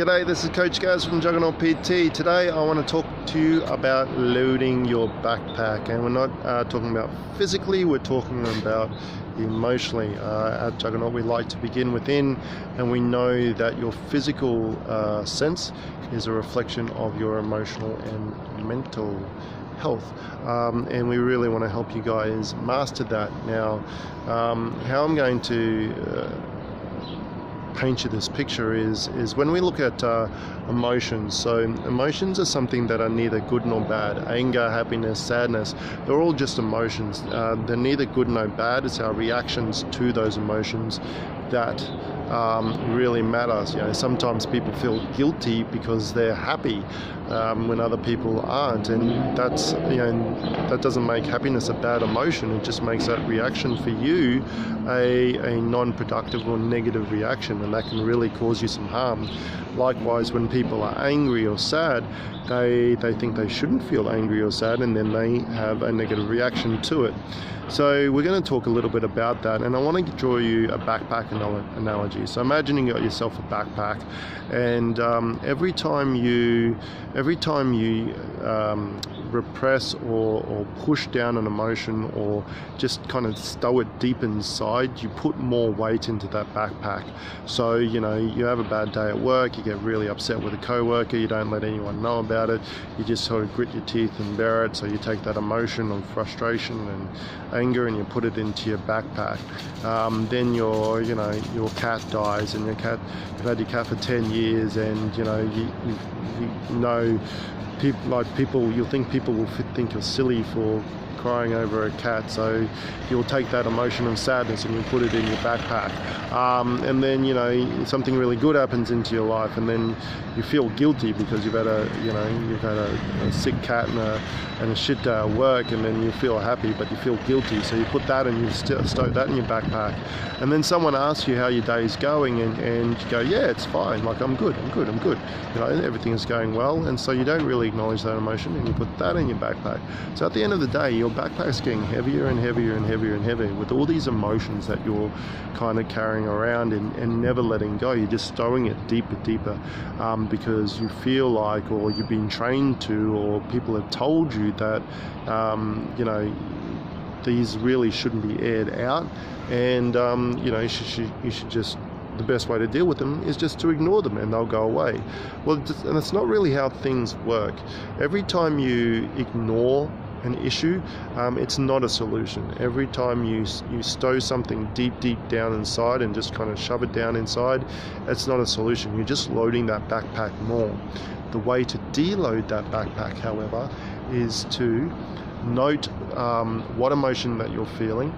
G'day, this is Coach Gaz from Juggernaut PT. Today I want to talk to you about loading your backpack, and we're not talking about physically, we're talking about emotionally. At Juggernaut we like to begin within, and we know that your physical sense is a reflection of your emotional and mental health, and we really want to help you guys master that. Now, how I'm going to paint you this picture is when we look at emotions. So emotions are something that are neither good nor bad. Anger, happiness, sadness, they're all just emotions. They're neither good nor bad. It's our reactions to those emotions that really matters. You know, sometimes people feel guilty because they're happy when other people aren't, and that's, you know, that doesn't make happiness a bad emotion. It just makes that reaction for you a non-productive or negative reaction, and that can really cause you some harm. Likewise, when people are angry or sad, they think they shouldn't feel angry or sad, and then they have a negative reaction to it. So we're going to talk a little bit about that, and I want to draw you a backpack analogy. So imagine you got yourself a backpack, and every time you repress or push down an emotion, or just kind of stow it deep inside, you put more weight into that backpack. So, you know, you have a bad day at work, you get really upset with a co-worker, you don't let anyone know about it, you just sort of grit your teeth and bear it. So you take that emotion of frustration and anger and you put it into your backpack. Then your cat dies, and you've had your cat for 10 years, and you know you'll think people will think you're silly for crying over a cat, so you'll take that emotion of sadness and you put it in your backpack, and then, you know, something really good happens into your life, and then you feel guilty because you've had a sick cat and a shit day at work, and then you feel happy but you feel guilty, so you put that and you stow that in your backpack. And then someone asks you how your day is going, and you go, yeah, it's fine, like I'm good, you know, everything is going well. And so you don't really acknowledge that emotion, and you put that in your backpack. So at the end of the day, your backpack's getting heavier and heavier and heavier and heavier with all these emotions that you're kind of carrying around and never letting go. You're just stowing it deeper, because you feel like, or you've been trained to, or people have told you that, you know, these really shouldn't be aired out, and you know, you should just, the best way to deal with them is just to ignore them and they'll go away. Well, and that's not really how things work. Every time you ignore an issue, it's not a solution. Every time you stow something deep down inside and just kind of shove it down inside, it's not a solution. You're just loading that backpack more. The way to deload that backpack, however, is to note what emotion that you're feeling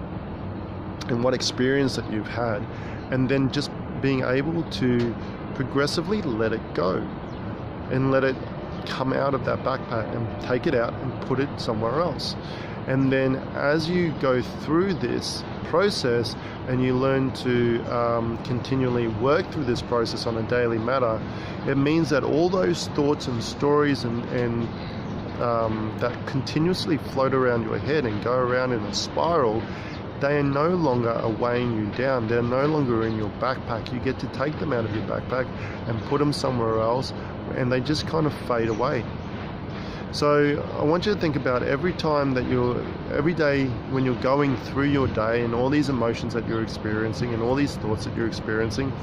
and what experience that you've had, and then just being able to progressively let it go and let it come out of that backpack and take it out and put it somewhere else. And then as you go through this process and you learn to continually work through this process on a daily matter, it means that all those thoughts and stories and that continuously float around your head and go around in a spiral, they are no longer weighing you down. They're no longer in your backpack. You get to take them out of your backpack and put them somewhere else, and they just kind of fade away. So I want you to think about every day when you're going through your day and all these emotions that you're experiencing and all these thoughts that you're experiencing,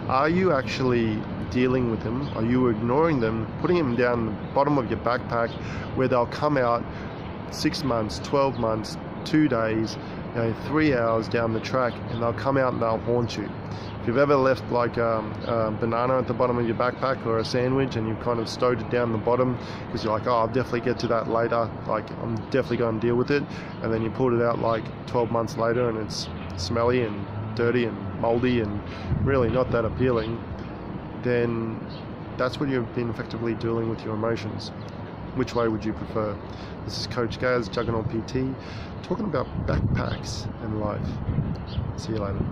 are you actually dealing with them? Are you ignoring them, putting them down the bottom of your backpack where they'll come out 6 months, 12 months, 2 days, 3 hours down the track, and they'll come out and they'll haunt you? If you've ever left like a banana at the bottom of your backpack or a sandwich, and you've kind of stowed it down the bottom because you're like, oh, I'll definitely get to that later, like I'm definitely going to deal with it, and then you pulled it out like 12 months later and it's smelly and dirty and moldy and really not that appealing, then that's what you've been effectively dealing with your emotions. Which way would you prefer? This is Coach Gaz, Juggernaut PT, talking about backpacks and life. See you later.